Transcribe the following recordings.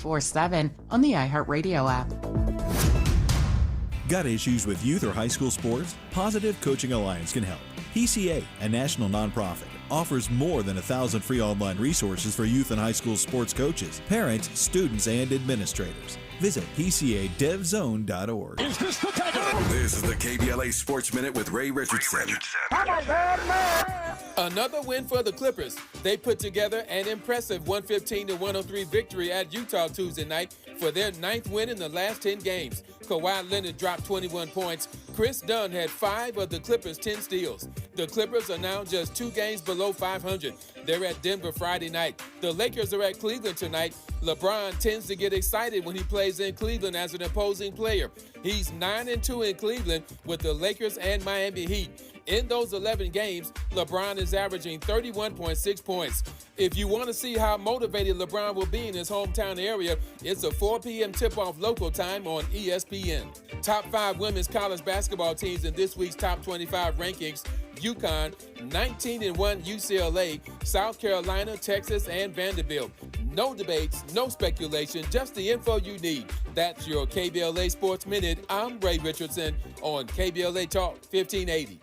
24/7 on the iHeartRadio app. Got issues with youth or high school sports? Positive Coaching Alliance can help. PCA, a national nonprofit, offers more than 1,000 free online resources for youth and high school sports coaches, parents, students, and administrators. Visit PCADevZone.org. Is this the tackle? This is the KBLA Sports Minute with Ray Richardson. Another win for the Clippers. They put together an impressive 115-103 victory at Utah Tuesday night for their 9th win in the last 10 games. Kawhi Leonard dropped 21 points. Chris Dunn had 5 of the Clippers' 10 steals. The Clippers are now just 2 games below 500. They're at Denver Friday night. The Lakers are at Cleveland tonight. LeBron tends to get excited when he plays in Cleveland as an opposing player. He's 9-2 in Cleveland with the Lakers and Miami Heat. In those 11 games, LeBron is averaging 31.6 points. If you want to see how motivated LeBron will be in his hometown area, it's a 4 p.m. tip-off local time on ESPN. Top 5 women's college basketball teams in this week's top 25 rankings: UConn, 19-1 UCLA, South Carolina, Texas, and Vanderbilt. No debates, no speculation, just the info you need. That's your KBLA Sports Minute. I'm Ray Richardson on KBLA Talk 1580.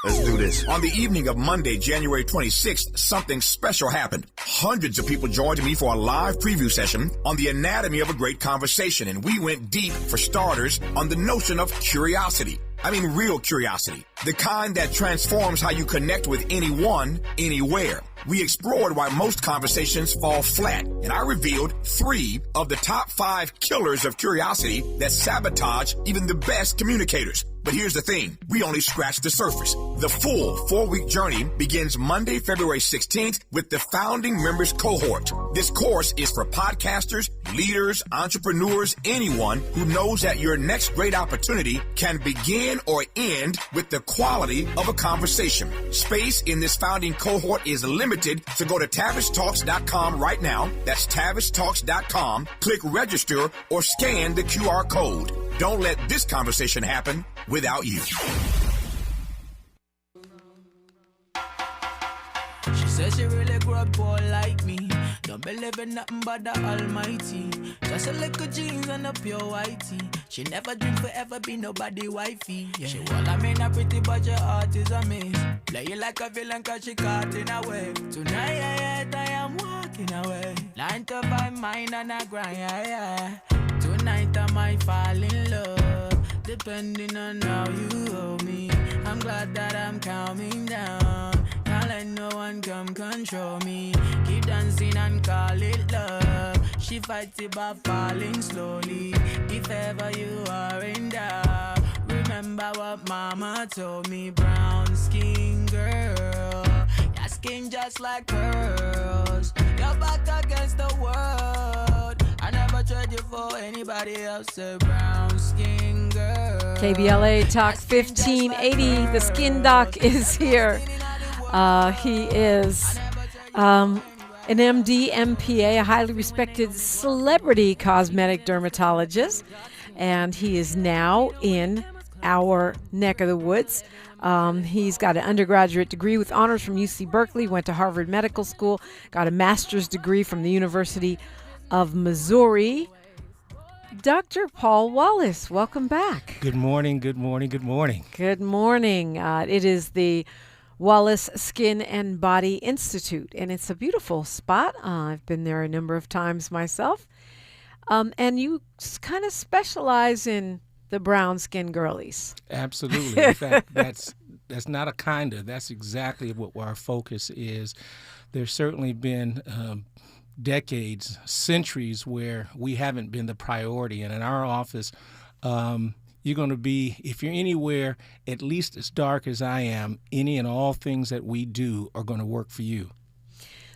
Let's do this. On the evening of Monday, January 26th, something special happened. Hundreds of people joined me for a live preview session on the anatomy of a great conversation, and we went deep, for starters, on the notion of curiosity. I mean real curiosity. The kind that transforms how you connect with anyone, anywhere. We explored why most conversations fall flat, and I revealed 3 of the top 5 killers of curiosity that sabotage even the best communicators. But here's the thing, we only scratched the surface. The full 4-week journey begins Monday, February 16th with the founding members cohort. This course is for podcasters, leaders, entrepreneurs, anyone who knows that your next great opportunity can begin or end with the quality of a conversation. Space in this founding cohort is limited, so go to TavishTalks.com right now. That's TavishTalks.com. Click register or scan the QR code. Don't let this conversation happen without you. She says she really grew up poor like me. Don't believe in nothing but the Almighty. Just a little jeans and a pure whitey. She never dreamed forever be nobody wifey. Yeah. She well, I mean, a pretty but your heart is a miss. Playing like a villain cause she caught in a way. Tonight I am walking away. 9 to 5 mind and a grind, yeah. Tonight I might fall in love, depending on how you hold me. I'm glad that I'm calming down. Can't let no one come control me. Keep dancing and call it love. She fights it by falling slowly. If ever you are in doubt, remember what mama told me. Brown skin girl, your skin just like pearls. You're back against the world. I never trade you for anybody else. A brown skin girl. KBLA Talk 1580. The Skin Doc is here. He is an MD, MPA, a highly respected celebrity cosmetic dermatologist, and he is now in our neck of the woods. He's got an undergraduate degree with honors from UC Berkeley, went to Harvard Medical School, got a master's degree from the University of Missouri. Dr. Paul Wallace, welcome back. Good morning, good morning, good morning. Good morning. It is the Wallace Skin and Body Institute, and it's a beautiful spot. I've been there a number of times myself. And you kind of specialize in the brown skin girlies. Absolutely. In fact, that's not a kinda. That's exactly what our focus is. There's certainly been decades, centuries where we haven't been the priority. And in our office, you're going to be, if you're anywhere at least as dark as I am, any and all things that we do are going to work for you.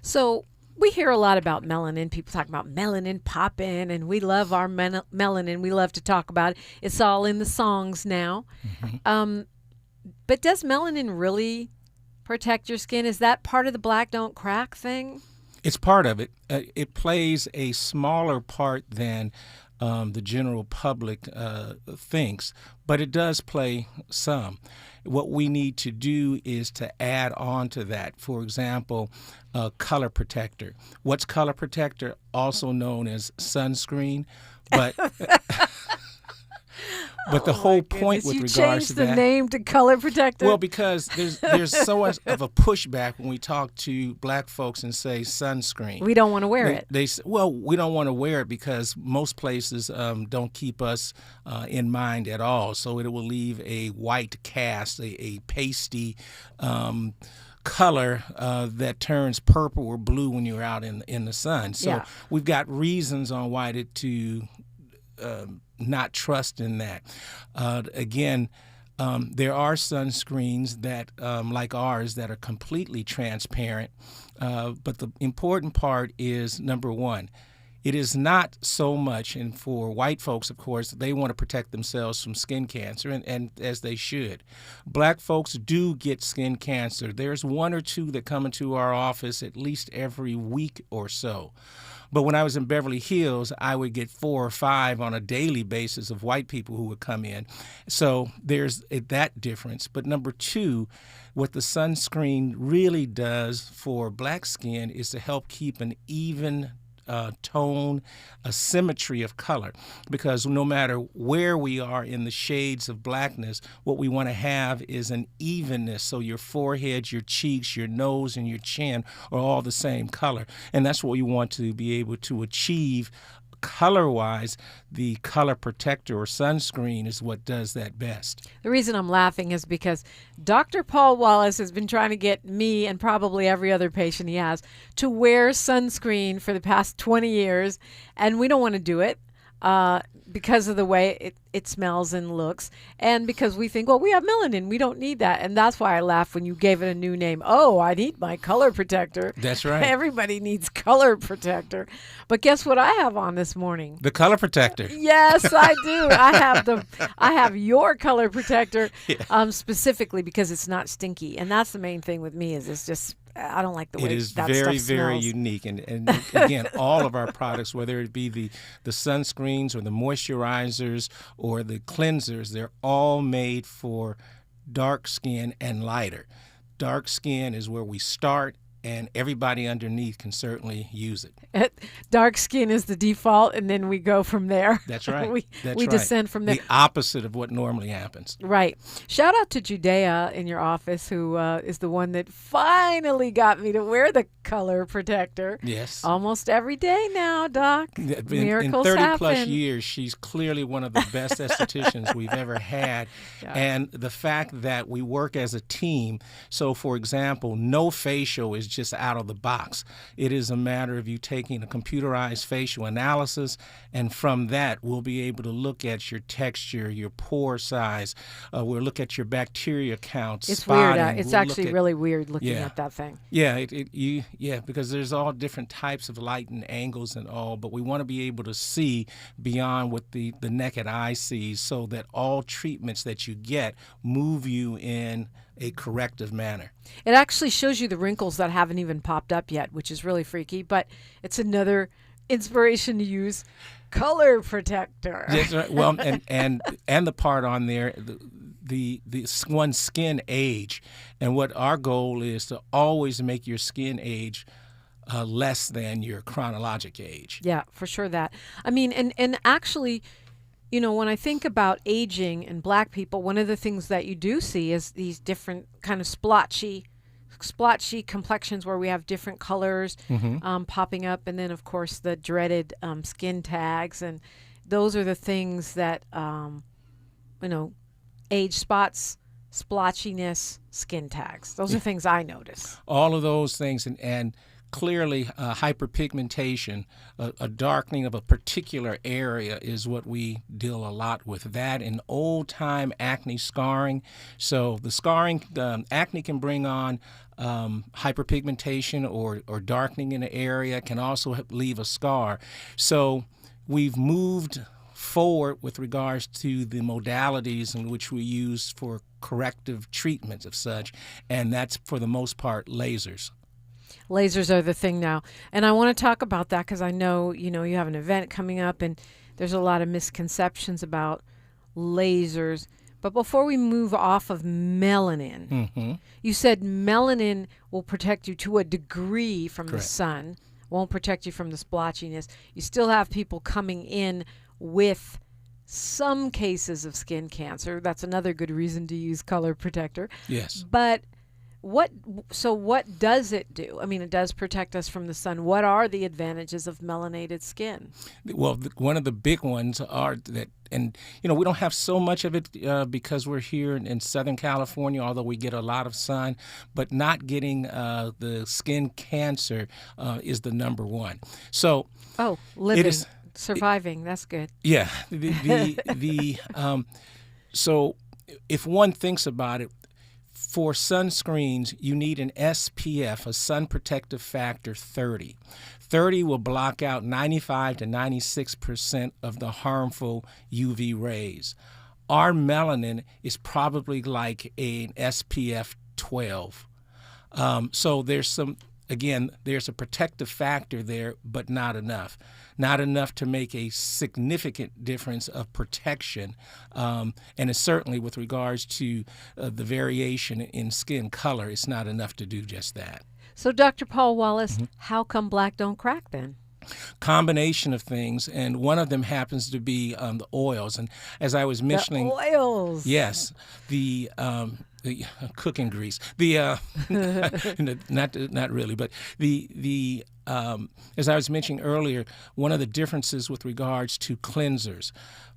So we hear a lot about melanin. People talk about melanin popping, and we love our melanin. We love to talk about it. It's all in the songs now. Mm-hmm. But does melanin really protect your skin? Is that part of the black don't crack thing? It's part of it. It plays a smaller part than the general public thinks, but it does play some. What we need to do is to add on to that. For example, color protector. What's color protector? Also known as sunscreen, but but the whole point with regards to that. You changed the name to color protector? Well, because there's so much of a pushback when we talk to black folks and say sunscreen. We don't want to wear it. They say, well, we don't want to wear it because most places don't keep us in mind at all. So it will leave a white cast, a pasty color that turns purple or blue when you're out in the sun. So we've got reasons on why to not trust in that. Again, there are sunscreens that, like ours, that are completely transparent. But the important part is, number one, it is not so much, and for white folks, of course, they want to protect themselves from skin cancer, and as they should. Black folks do get skin cancer. There's one or two that come into our office at least every week or so. But when I was in Beverly Hills, I would get 4 or 5 on a daily basis of white people who would come in. So there's that difference. But number two, what the sunscreen really does for black skin is to help keep an even tone, a symmetry of color, because no matter where we are in the shades of blackness, what we want to have is an evenness. So your forehead, your cheeks, your nose, and your chin are all the same color. And that's what we want to be able to achieve. Color-wise, the color protector or sunscreen is what does that best. The reason I'm laughing is because Dr. Paul Wallace has been trying to get me and probably every other patient he has to wear sunscreen for the past 20 years, and we don't want to do it because of the way it smells and looks, and because we think, well, we have melanin, we don't need that. And that's why I laughed when you gave it a new name. Oh, I need my color protector. That's right. Everybody needs color protector. But guess what I have on this morning? The color protector. Yes, I do. I have your color protector specifically because it's not stinky. And that's the main thing with me is it's just, I don't like the way that stuff smells. It is very, very unique. And again, all of our products, whether it be the sunscreens or the moisturizers or the cleansers, they're all made for dark skin and lighter. Dark skin is where we start, and everybody underneath can certainly use it. Dark skin is the default, and then we go from there. That's right. we descend from there. The opposite of what normally happens. Right. Shout out to Judea in your office, who is the one that finally got me to wear the color protector. Yes. Almost every day now, Doc. Miracles in 30 happen. plus years, she's clearly one of the best estheticians we've ever had. Yeah. And the fact that we work as a team, so for example, no facial is just out of the box. It is a matter of you taking a computerized facial analysis, and from that we'll be able to look at your texture, your pore size. We'll look at your bacteria counts. It's spotting. weird. It's actually really weird looking at that thing. Yeah, because there's all different types of light and angles and all, but we want to be able to see beyond what the naked eye sees, so that all treatments that you get move you in a corrective manner. It actually shows you the wrinkles that haven't even popped up yet, which is really freaky, but it's another inspiration to use color protector. That's right. Well, and the part on there, the one's skin age, and what our goal is to always make your skin age less than your chronologic age. Yeah, for sure that. I mean, and actually, you know, when I think about aging in black people, one of the things that you do see is these different kind of splotchy complexions where we have different colors popping up. And then, of course, the dreaded skin tags. And those are the things that, age spots, splotchiness, skin tags. Those are things I notice. All of those things. And clearly, hyperpigmentation, a darkening of a particular area is what we deal a lot with. That and old-time acne scarring. So the scarring, acne can bring on hyperpigmentation or darkening in the area, can also leave a scar. So we've moved forward with regards to the modalities in which we use for corrective treatments of such, and that's for the most part lasers. Lasers are the thing now. And I want to talk about that because I know, you have an event coming up and there's a lot of misconceptions about lasers. But before we move off of melanin, you said melanin will protect you to a degree from the sun, won't protect you from the splotchiness. You still have people coming in with some cases of skin cancer. That's another good reason to use color protector. Yes. But what does it do? I mean, it does protect us from the sun. What are the advantages of melanated skin? Well, one of the big ones are that, and we don't have so much of it because we're here in Southern California, although we get a lot of sun, but not getting the skin cancer is the number one. So living, surviving, that's good. Yeah. So if one thinks about it, for sunscreens, you need an SPF, a sun protective factor 30. 30 will block out 95 to 96% of the harmful UV rays. Our melanin is probably like an SPF 12. So there's a protective factor there, but not enough. Not enough to make a significant difference of protection. And it's certainly with regards to the variation in skin color, it's not enough to do just that. So, Dr. Paul Wallace, how come black don't crack then? Combination of things, and one of them happens to be the oils. And as I was mentioning, the oils. Yes, the cooking grease. Not really, but the as I was mentioning earlier, one of the differences with regards to cleansers.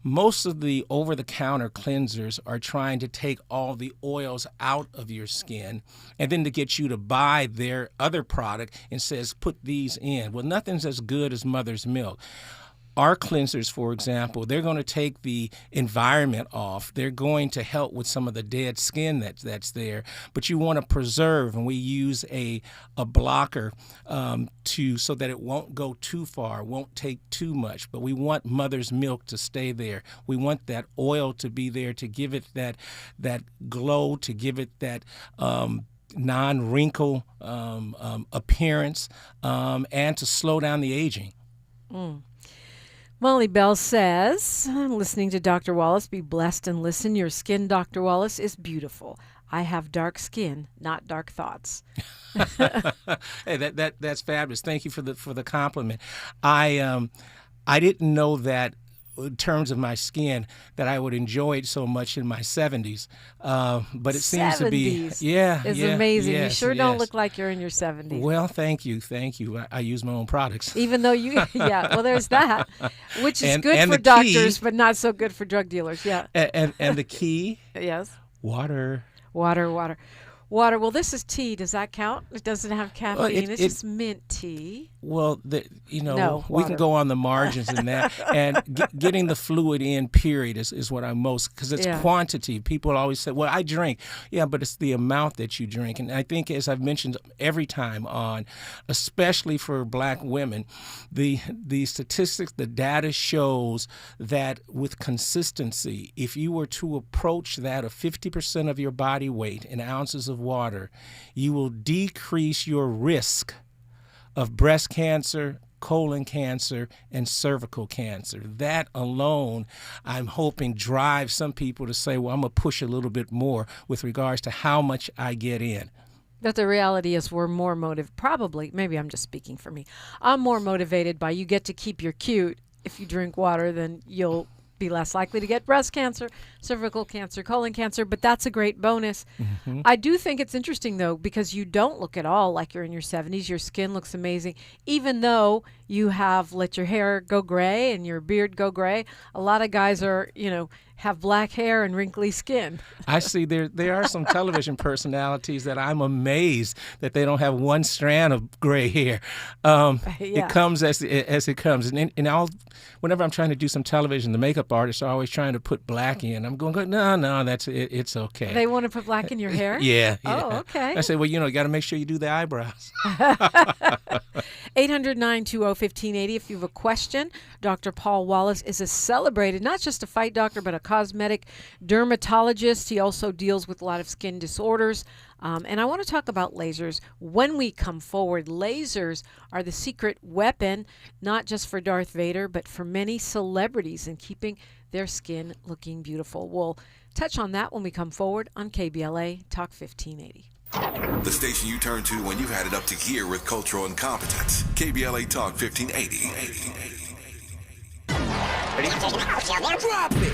Most of the over-the-counter cleansers are trying to take all the oils out of your skin and then to get you to buy their other product and says, put these in. Well, nothing's as good as mother's milk. Our cleansers, for example, they're going to take the environment off. They're going to help with some of the dead skin that's there. But you want to preserve, and we use a blocker so that it won't go too far, won't take too much. But we want mother's milk to stay there. We want that oil to be there to give it that glow, to give it that non-wrinkle appearance, and to slow down the aging. Molly Bell says, I'm listening to Dr. Wallace. Be blessed and listen. Your skin, Dr. Wallace, is beautiful. I have dark skin, not dark thoughts. Hey, that's fabulous. Thank you for the compliment. I didn't know that in terms of my skin that I would enjoy it so much in my 70s, but it seems to be it's amazing. Yes, you sure don't look like you're in your 70s. Well, thank you. I use my own products. Even though well, there's that, which is good for doctors, but not so good for drug dealers. Yeah. And the key? Yes. Water. Well, this is tea. Does that count? It doesn't have caffeine. It's just mint tea. Well, we can go on the margins in that. And getting the fluid in, period, is what I'm most, because it's quantity. People always say, well, I drink. Yeah, but it's the amount that you drink. And I think, as I've mentioned every time on, especially for black women, the statistics, the data shows that with consistency, if you were to approach that of 50% of your body weight in ounces of water, you will decrease your risk of breast cancer, colon cancer, and cervical cancer. That alone, I'm hoping, drives some people to say, well, I'm going to push a little bit more with regards to how much I get in. But the reality is we're more maybe I'm just speaking for me. I'm more motivated by you get to keep your cute. If you drink water, then you'll be less likely to get breast cancer, cervical cancer, colon cancer, but that's a great bonus. I do think it's interesting, though, because you don't look at all like you're in your 70s. Your skin looks amazing, even though you have let your hair go gray and your beard go gray. A lot of guys are, have black hair and wrinkly skin. I see there are some television personalities that I'm amazed that they don't have one strand of gray hair. It comes as it comes. And whenever I'm trying to do some television, the makeup artists are always trying to put black in. I'm going, no, that's it. It's okay. They want to put black in your hair? Yeah. Oh, okay. I say, well, you got to make sure you do the eyebrows. 800-920-5050. 1580 if you have a question. Dr. Paul Wallace is a celebrated, not just a fight doctor, but a cosmetic dermatologist. He also deals with a lot of skin disorders. And I want to talk about lasers when we come forward. Lasers are the secret weapon, not just for Darth Vader, but for many celebrities in keeping their skin looking beautiful. We'll touch on that when we come forward on KBLA Talk 1580. The station you turn to when you've had it up to gear with cultural incompetence. KBLA Talk 1580.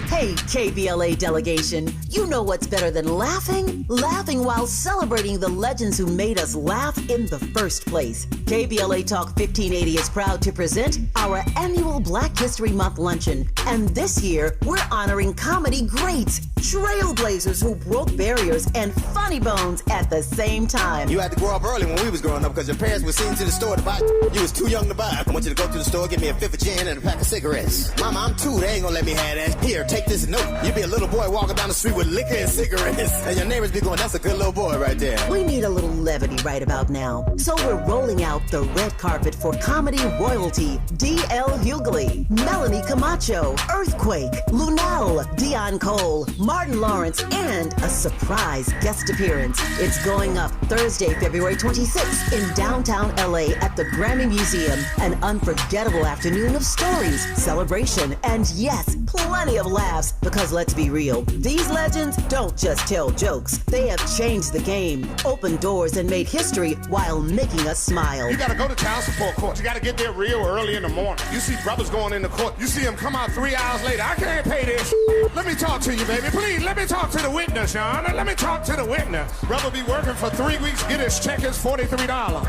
Hey, KBLA delegation, you know what's better than laughing? Laughing while celebrating the legends who made us laugh in the first place. KBLA Talk 1580 is proud to present our annual Black History Month luncheon. And this year, we're honoring comedy greats, trailblazers who broke barriers, and funny bones at the same time. You had to grow up early when we was growing up because your parents were sent to the store to buy. You was too young to buy. I want you to go to the store, get me a fifth of gin and a pack of cigarettes. Mama, I'm two. They ain't gonna let me have that. Here, take this note. You be a little boy walking down the street with liquor and cigarettes. And your neighbors be going, that's a good little boy right there. We need a little levity right about now. So we're rolling out the red carpet for comedy royalty. D.L. Hughley, Melanie Camacho, Earthquake, Lunel, Dion Cole, Martin Lawrence, and a surprise guest appearance. It's going up Thursday, February 26th in downtown LA at the Grammy Museum. An unforgettable afternoon of stories, celebration, and yes, plenty of laughs, because let's be real, these legends don't just tell jokes. They have changed the game, opened doors, and made history while making us smile. You gotta go to child support court. You gotta get there real early in the morning. You see brothers going into court. You see them come out 3 hours later. I can't pay this. Let me talk to you, baby. Please, let me talk to the witness, Your Honor. Let me talk to the witness. Brother be working for 3 weeks, get his check is $43.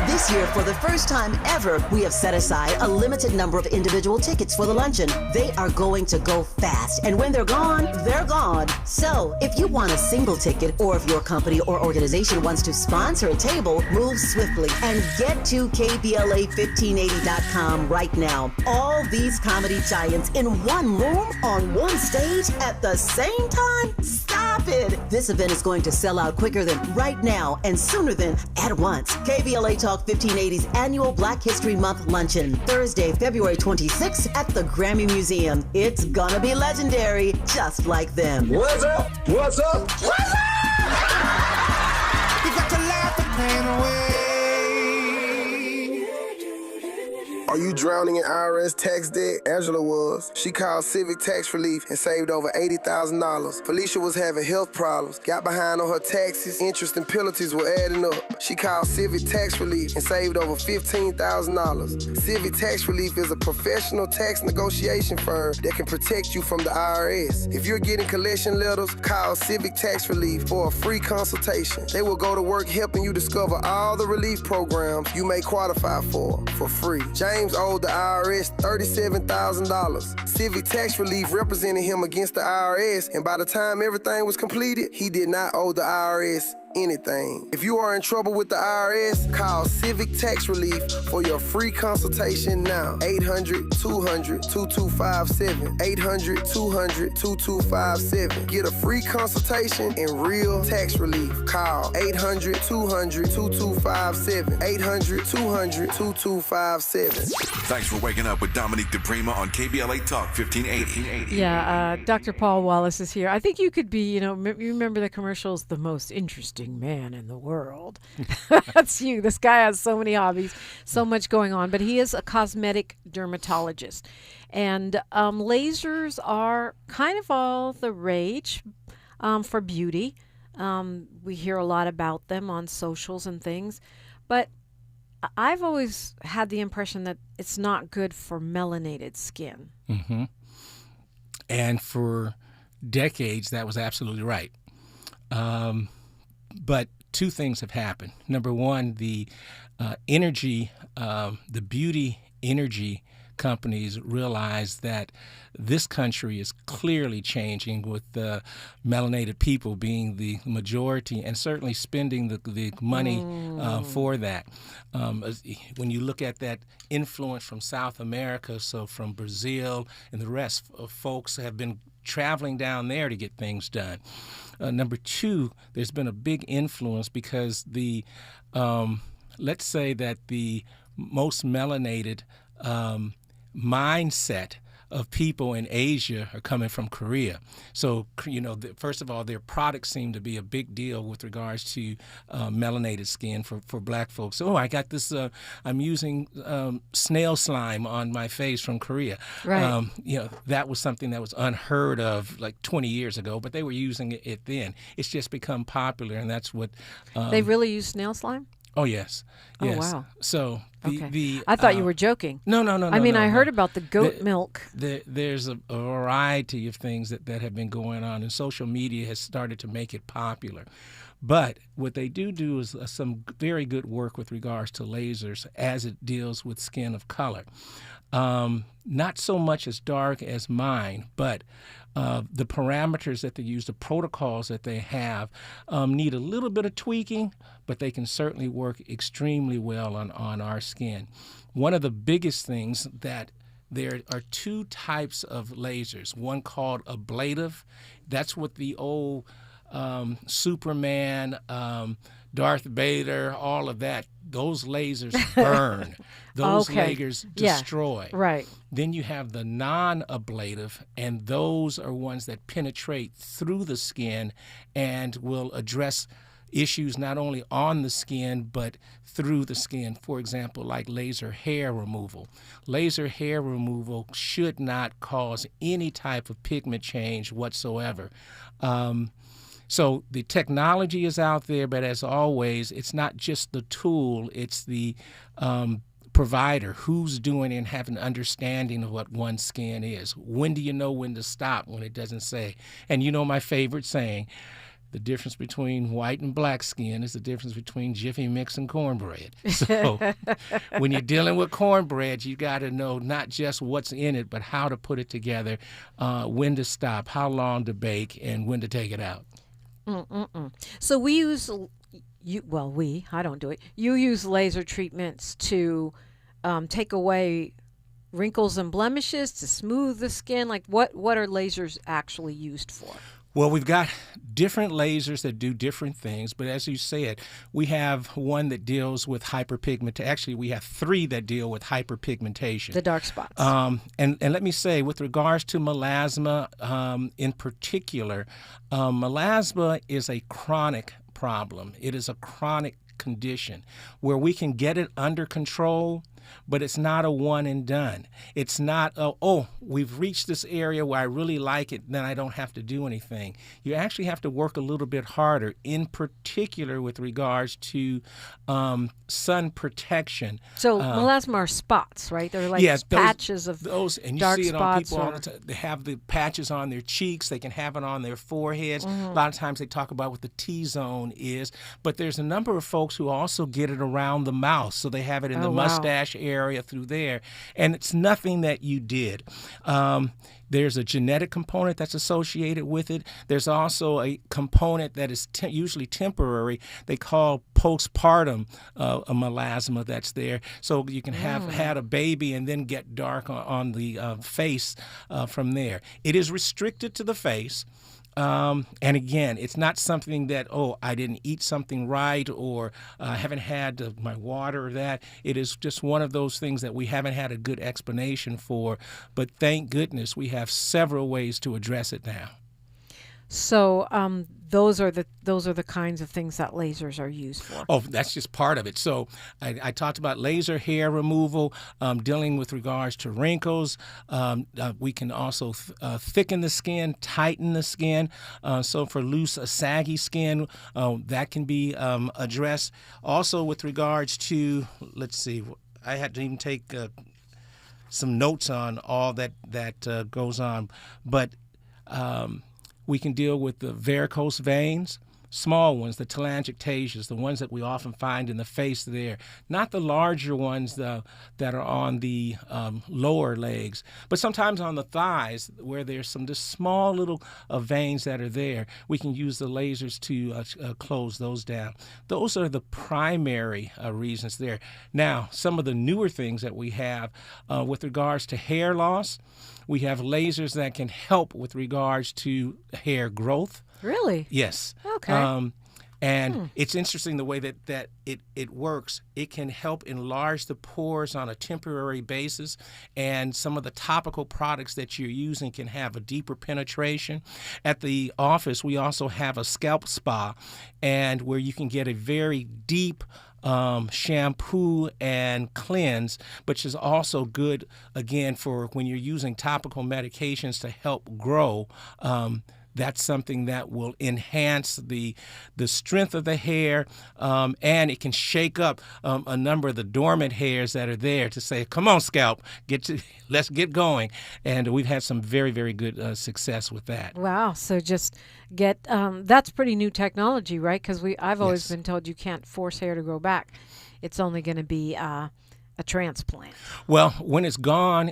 This year, for the first time ever, we have set aside a limited number of individual tickets for the luncheon. They are going to go fast, and when they're gone, they're gone. So, if you want a single ticket, or if your company or organization wants to sponsor a table, move swiftly and get to KBLA1580.com right now. All these comedy giants in one room, on one stage, at the same time? Stop it! This event is going to sell out quicker than right now, and sooner than at once. KBLA Talk 1580's annual Black History Month luncheon, Thursday, February 26th at the Grammy Museum. It's gonna be legendary, just like them. What's up? What's up? What's up? You got to laugh the pain away. Are you drowning in IRS tax debt? Angela was. She called Civic Tax Relief and saved over $80,000. Felicia was having health problems, got behind on her taxes, interest and penalties were adding up. She called Civic Tax Relief and saved over $15,000. Civic Tax Relief is a professional tax negotiation firm that can protect you from the IRS. If you're getting collection letters, call Civic Tax Relief for a free consultation. They will go to work helping you discover all the relief programs you may qualify for free. James owed the IRS $37,000. Civic Tax Relief represented him against the IRS, and by the time everything was completed, he did not owe the IRS anything. If you are in trouble with the IRS, call Civic Tax Relief for your free consultation now. 800-200-2257. 800-200-2257. Get a free consultation and real tax relief. Call 800-200-2257. 800-200-2257. Thanks for waking up with Dominique DePrima on KBLA Talk 1580. Yeah, Dr. Paul Wallace is here. I think you could be, you remember the commercials, the most interesting man in the world. That's you. This guy has so many hobbies, so much going on, but he is a cosmetic dermatologist. And lasers are kind of all the rage for beauty. We hear a lot about them on socials and things, but I've always had the impression that it's not good for melanated skin. Mm-hmm. And for decades, that was absolutely right. But two things have happened. Number one, the beauty energy companies realize that this country is clearly changing, with the melanated people being the majority and certainly spending the money for that. When you look at that influence from South America, so from Brazil and the rest of folks have been traveling down there to get things done. Number two, there's been a big influence because let's say that the most melanated mindset of people in Asia are coming from Korea. So, first of all, their products seem to be a big deal with regards to melanated skin for black folks. Oh, I got this, I'm using snail slime on my face from Korea. Right. That was something that was unheard of like 20 years ago, but they were using it then. It's just become popular, and that's what... they really use snail slime? Oh, yes. Yes. Oh, wow. So I thought you were joking. No. I mean, I heard about the goat milk. There's a variety of things that have been going on, and social media has started to make it popular. But what they do is some very good work with regards to lasers as it deals with skin of color. Not so much as dark as mine, but the parameters that they use, the protocols that they have, need a little bit of tweaking, but they can certainly work extremely well on our skin. One of the biggest things that there are two types of lasers, one called ablative. That's what the old Superman, Darth Vader, all of that, those lasers burn. Those lasers destroy. Yeah, right. Then you have the non-ablative, and those are ones that penetrate through the skin and will address issues not only on the skin but through the skin. For example, like laser hair removal. Laser hair removal should not cause any type of pigment change whatsoever. So the technology is out there, but as always, it's not just the tool, it's the provider who's doing it and have an understanding of what one's skin is. When do you know when to stop when it doesn't say? And you know my favorite saying, the difference between white and black skin is the difference between Jiffy Mix and cornbread. So when you're dealing with cornbread, you got to know not just what's in it, but how to put it together, when to stop, how long to bake, and when to take it out. So we use, I don't do it. You use laser treatments to take away wrinkles and blemishes, to smooth the skin. Like what are lasers actually used for? Well, we've got different lasers that do different things, but as you said, we have one that deals with hyperpigmentation. Actually, we have three that deal with hyperpigmentation. The dark spots. And let me say, with regards to melasma in particular, melasma is a chronic problem. It is a chronic condition where we can get it under control, but it's not a one and done. It's not, we've reached this area where I really like it, then I don't have to do anything. You actually have to work a little bit harder, in particular with regards to sun protection. So melasma are spots, right? They're like patches of those, and you dark see it on spots people all the time. They have the patches on their cheeks. They can have it on their foreheads. A lot of times they talk about what the T-zone is, but there's a number of folks who also get it around the mouth, so they have it in the mustache area through there, and it's nothing that you did. There's a genetic component that's associated with it. There's also a component that is usually temporary. They call postpartum a melasma that's there. So you can have had a baby and then get dark on the face from there. It is restricted to the face. And again, it's not something that, I didn't eat something right, or I haven't had my water or that. It is just one of those things that we haven't had a good explanation for. But thank goodness we have several ways to address it now. So those are the kinds of things that lasers are used for. Oh, that's just part of it. So I talked about laser hair removal, dealing with regards to wrinkles. We can also thicken the skin, tighten the skin. So for loose, saggy skin, that can be addressed. Also with regards to, let's see, I had to even take some notes on all that goes on. But we can deal with the varicose veins, small ones, the telangiectasias, the ones that we often find in the face there, not the larger ones that are on the lower legs, but sometimes on the thighs where there's some just small little veins that are there. We can use the lasers to close those down. Those are the primary reasons there. Now, some of the newer things that we have with regards to hair loss, we have lasers that can help with regards to hair growth. Really? Yes. Okay. And it's interesting the way that it works. It can help enlarge the pores on a temporary basis, and some of the topical products that you're using can have a deeper penetration. At the office, we also have a scalp spa, and where you can get a very deep shampoo and cleanse, which is also good, again, for when you're using topical medications to help grow. That's something that will enhance the strength of the hair, and it can shake up a number of the dormant hairs that are there to say, come on, scalp, let's get going. And we've had some very, very good success with that. Wow. So just get, that's pretty new technology, right? Because I've always been told you can't force hair to grow back. It's only going to be a transplant. Well, when it's gone,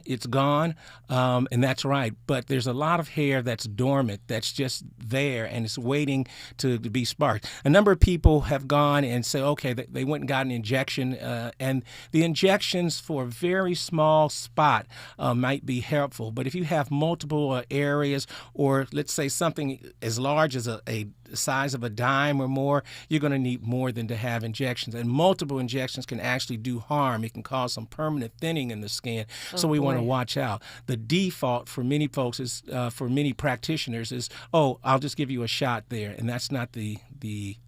and that's right. But there's a lot of hair that's dormant, that's just there, and it's waiting to be sparked. A number of people have gone and said, okay, they went and got an injection, and the injections for a very small spot might be helpful. But if you have multiple areas, or let's say something as large as a size of a dime or more, you're going to need more than to have injections. And multiple injections can actually do harm. It can cause some permanent thinning in the skin. So we want to watch out. The default for many folks is, for many practitioners is, oh, I'll just give you a shot there. And that's not the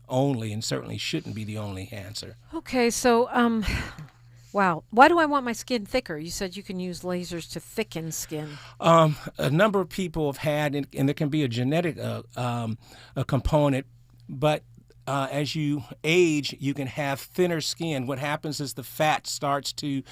only, and certainly shouldn't be the only answer. Okay, so wow. Why do I want my skin thicker? You said you can use lasers to thicken skin. A number of people have had, and there can be a genetic a component, but as you age, you can have thinner skin. What happens is the fat starts to,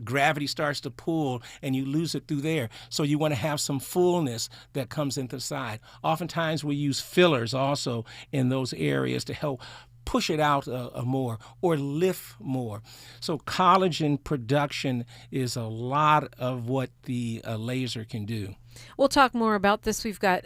gravity starts to pull, and you lose it through there. So you want to have some fullness that comes into the side. Oftentimes we use fillers also in those areas to help push it out more or lift more. So collagen production is a lot of what the laser can do. We'll talk more about this. We've got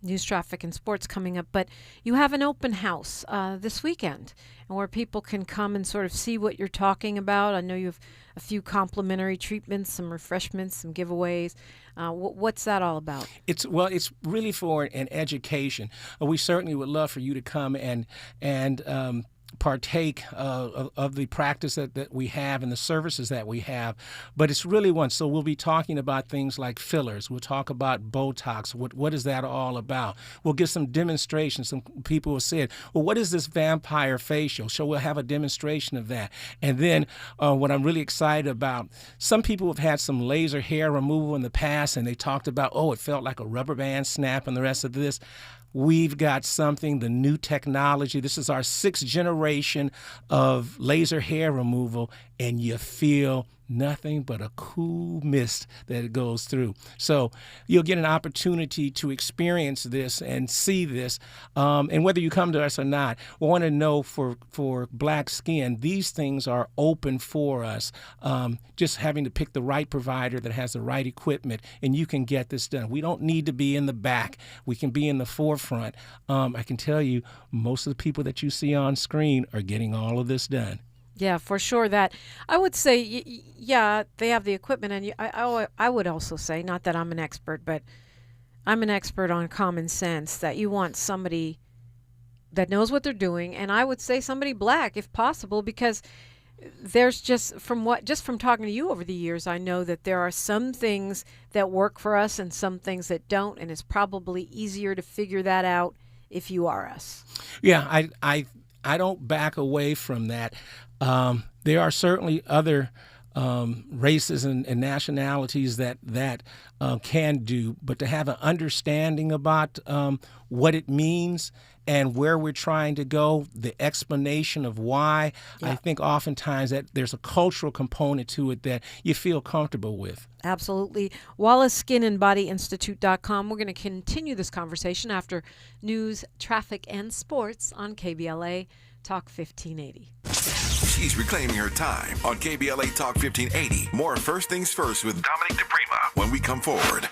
news, traffic, and sports coming up, but you have an open house this weekend, and where people can come and sort of see what you're talking about. I know you have a few complimentary treatments, some refreshments, some giveaways. What's that all about? It's really for an education. We certainly would love for you to come and partake of the practice that we have and the services that we have, but it's really one. So we'll be talking about things like fillers. We'll talk about Botox. What is that all about? We'll give some demonstrations. Some people have said, well, what is this vampire facial? So we'll have a demonstration of that. And then what I'm really excited about, some people have had some laser hair removal in the past, and they talked about, oh, it felt like a rubber band snap and the rest of this. We've got something, the new technology. This is our 6th generation of laser hair removal, and you feel nothing but a cool mist that it goes through. So you'll get an opportunity to experience this and see this. And whether you come to us or not, we want to know for black skin, these things are open for us. Just having to pick the right provider that has the right equipment, and you can get this done. We don't need to be in the back. We can be in the forefront. I can tell you, most of the people that you see on screen are getting all of this done. Yeah, for sure. That I would say, yeah, they have the equipment, and I would also say, not that I'm an expert, but I'm an expert on common sense, that you want somebody that knows what they're doing, and I would say somebody black if possible, because there's just from talking to you over the years, I know that there are some things that work for us and some things that don't, and it's probably easier to figure that out if you are us. Yeah, I don't back away from that. There are certainly other races and nationalities that can do, but to have an understanding about what it means and where we're trying to go, the explanation of why, I think oftentimes that there's a cultural component to it that you feel comfortable with. Absolutely. Wallace Skin and Body Institute.com. We're going to continue this conversation after news, traffic, and sports on KBLA Talk 1580. She's reclaiming her time on KBLA Talk 1580. More First Things First with Dominic DePrima when we come forward.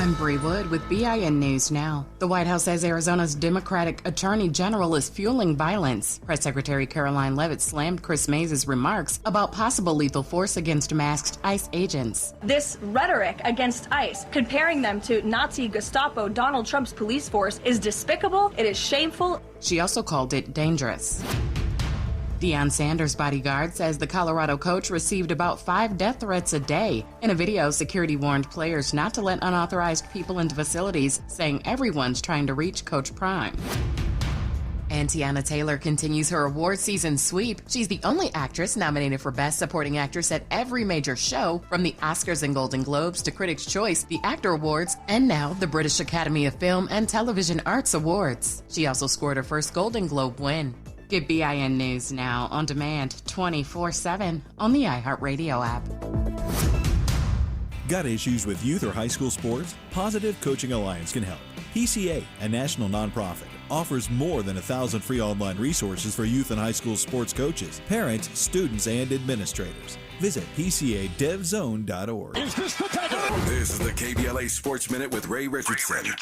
I'm Bree Wood with BIN News Now. The White House says Arizona's Democratic Attorney General is fueling violence. Press Secretary Caroline Leavitt slammed Chris Mays' remarks about possible lethal force against masked ICE agents. This rhetoric against ICE, comparing them to Nazi Gestapo Donald Trump's police force, is despicable, it is shameful. She also called it dangerous. Deion Sanders' bodyguard says the Colorado coach received about 5 death threats a day. In a video, security warned players not to let unauthorized people into facilities, saying everyone's trying to reach Coach Prime. And Tiana Taylor continues her award season sweep. She's the only actress nominated for Best Supporting Actress at every major show, from the Oscars and Golden Globes to Critics' Choice, the Actor Awards, and now the British Academy of Film and Television Arts Awards. She also scored her first Golden Globe win. Get BIN News Now on demand 24/7 on the iHeartRadio app. Got issues with youth or high school sports? Positive Coaching Alliance can help. PCA, a national nonprofit, offers more than 1,000 free online resources for youth and high school sports coaches, parents, students, and administrators. Visit PCADevZone.org. This is the KBLA Sports Minute with Ray Richardson.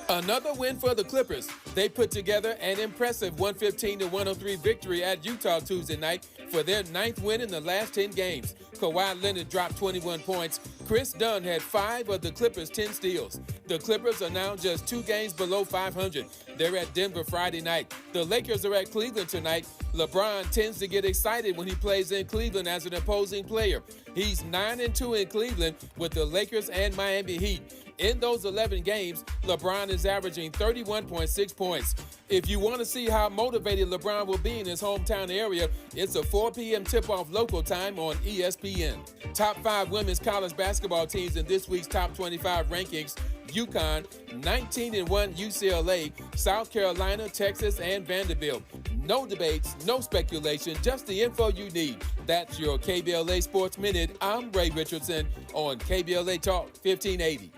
Another win for the Clippers. They put together an impressive 115-103 victory at Utah Tuesday night for their 9th win in the last 10 games. Kawhi Leonard dropped 21 points. Chris Dunn had 5 of the Clippers' 10 steals. The Clippers are now just 2 games below 500. They're at Denver Friday night. The Lakers are at Cleveland tonight. LeBron tends to get excited when he plays in Cleveland as an opposing player. He's 9-2 in Cleveland with the Lakers and Miami Heat. In those 11 games, LeBron is averaging 31.6 points. If you want to see how motivated LeBron will be in his hometown area, it's a 4 p.m. tip-off local time on ESPN. Top 5 women's college basketball teams in this week's top 25 rankings: UConn, 19-1 UCLA, South Carolina, Texas, and Vanderbilt. No debates, no speculation, just the info you need. That's your KBLA Sports Minute. I'm Ray Richardson on KBLA Talk 1580.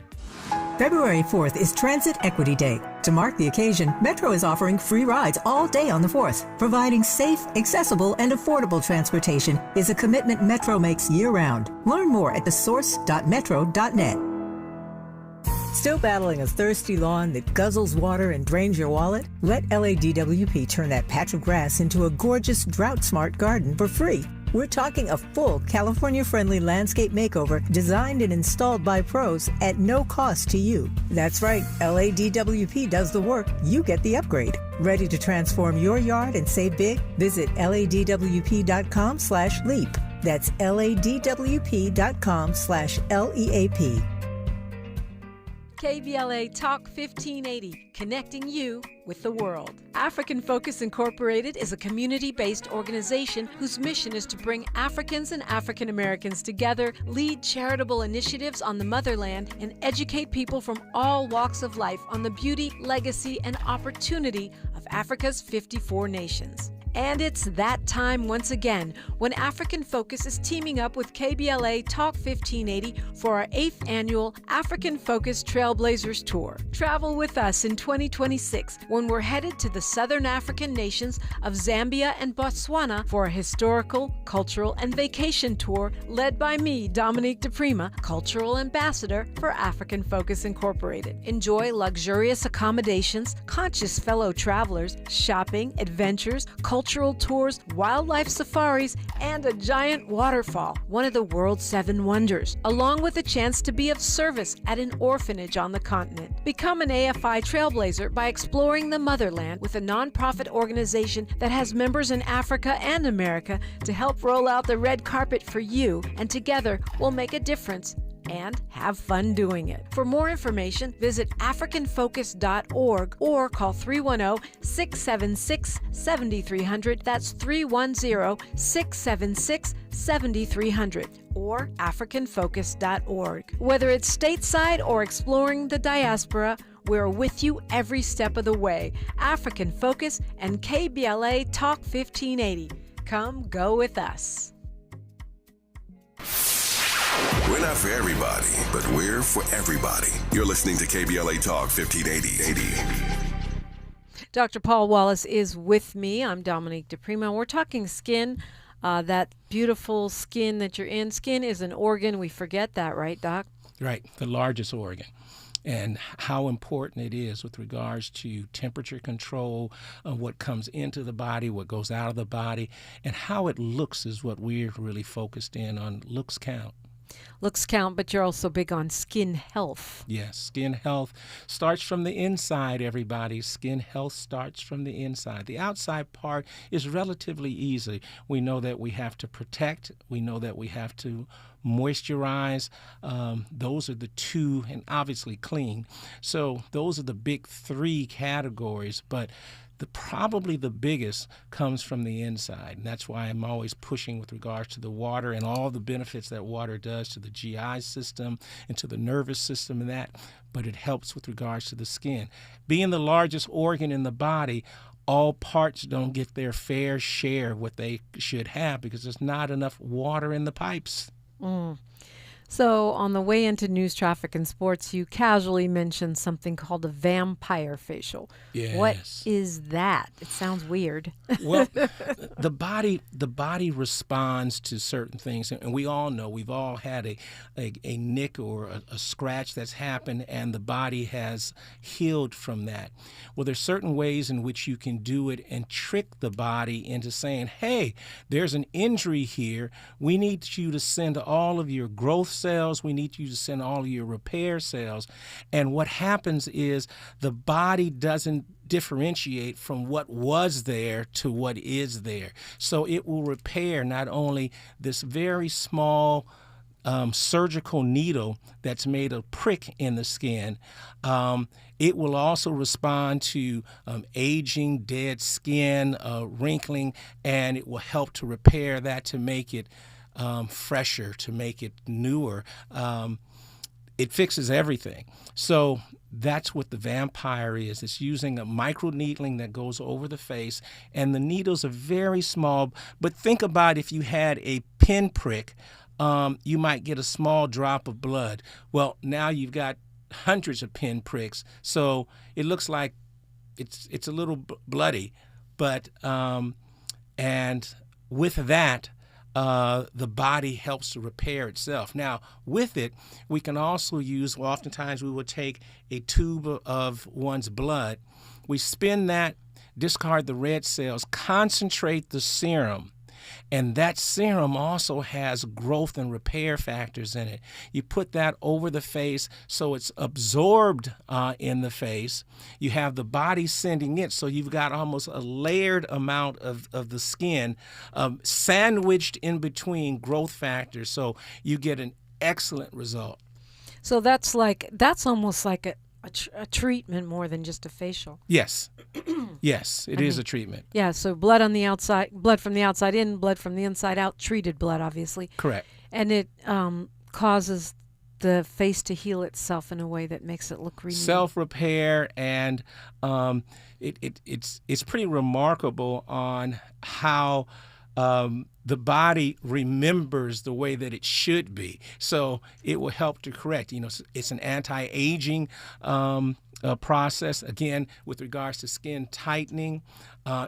February 4th is Transit Equity Day. To mark the occasion, Metro is offering free rides all day on the 4th. Providing safe, accessible, and affordable transportation is a commitment Metro makes year-round. Learn more at thesource.metro.net. Still battling a thirsty lawn that guzzles water and drains your wallet? Let LADWP turn that patch of grass into a gorgeous, drought-smart garden for free. We're talking a full California-friendly landscape makeover designed and installed by pros at no cost to you. That's right, LADWP does the work, you get the upgrade. Ready to transform your yard and save big? Visit ladwp.com/leap. That's ladwp.com/LEAP. KBLA Talk 1580, connecting you with the world. African Focus Incorporated is a community-based organization whose mission is to bring Africans and African Americans together, lead charitable initiatives on the motherland, and educate people from all walks of life on the beauty, legacy, and opportunity of Africa's 54 nations. And it's that time once again when African Focus is teaming up with KBLA Talk 1580 for our 8th annual African Focus Trailblazers Tour. Travel with us in 2026 when we're headed to the southern African nations of Zambia and Botswana for a historical, cultural, and vacation tour led by me, Dominique DePrima, Cultural Ambassador for African Focus Incorporated. Enjoy luxurious accommodations, conscious fellow travelers, shopping, adventures, cultural tours, wildlife safaris, and a giant waterfall, one of the world's 7 wonders, along with a chance to be of service at an orphanage on the continent. Become an AFI trailblazer by exploring the motherland with a nonprofit organization that has members in Africa and America to help roll out the red carpet for you, and together we'll make a difference and have fun doing it. For more information, visit africanfocus.org or call 310-676-7300. That's 310-676-7300 or africanfocus.org. Whether it's stateside or exploring the diaspora, we're with you every step of the way. African Focus and KBLA Talk 1580. Come go with us. We're not for everybody, but we're for everybody. You're listening to KBLA Talk 1580. Dr. Paul Wallace is with me. I'm Dominique DePrima. We're talking skin, that beautiful skin that you're in. Skin is an organ. We forget that, right, Doc? Right, the largest organ. And how important it is with regards to temperature control of what comes into the body, what goes out of the body, and how it looks is what we're really focused in on. Looks count. Looks count, but you're also big on skin health. Yes, skin health starts from the inside, everybody. Skin health starts from the inside. The outside part is relatively easy. We know that we have to protect. We know that we have to moisturize. Those are the two, and obviously clean. So those are the big three categories, but probably the biggest comes from the inside. And that's why I'm always pushing with regards to the water and all the benefits that water does to the GI system and to the nervous system and that, but it helps with regards to the skin. Being the largest organ in the body, all parts don't get their fair share of what they should have because there's not enough water in the pipes. So on the way into news, traffic, and sports, you casually mentioned something called a vampire facial. Yes. What is that? It sounds weird. Well, the body responds to certain things, and we all know we've all had a nick or a scratch that's happened, and the body has healed from that. Well, there's certain ways in which you can do it and trick the body into saying, hey, there's an injury here. We need you to send all of your growth cells. We need you to send all of your repair cells. And what happens is the body doesn't differentiate from what was there to what is there. So it will repair not only this very small surgical needle that's made a prick in the skin. It will also respond to aging, dead skin, wrinkling, and it will help to repair that to make it fresher, to make it newer. It fixes everything. So that's what the vampire is. It's using a microneedling that goes over the face, and the needles are very small. But think about if you had a pinprick, you might get a small drop of blood. Well, now you've got hundreds of pinpricks, so it looks like it's a little bloody. But and with that, the body helps to repair itself. Now, with it, we can also use, well, oftentimes we will take a tube of one's blood. We spin that, discard the red cells, concentrate the serum, and that serum also has growth and repair factors in it. You put that over the face so it's absorbed in the face. You have the body sending it, so you've got almost a layered amount of the skin sandwiched in between growth factors, so you get an excellent result. So that's almost like a treatment more than just a facial. Yes. Yes, it is a treatment. Yeah, so blood on the outside, blood from the outside in, blood from the inside out, treated blood, obviously. Correct. And it causes the face to heal itself in a way that makes it look renewed. Self-repair, and it's pretty remarkable on how the body remembers the way that it should be. So it will help to correct. It's an anti-aging process. Again, with regards to skin tightening,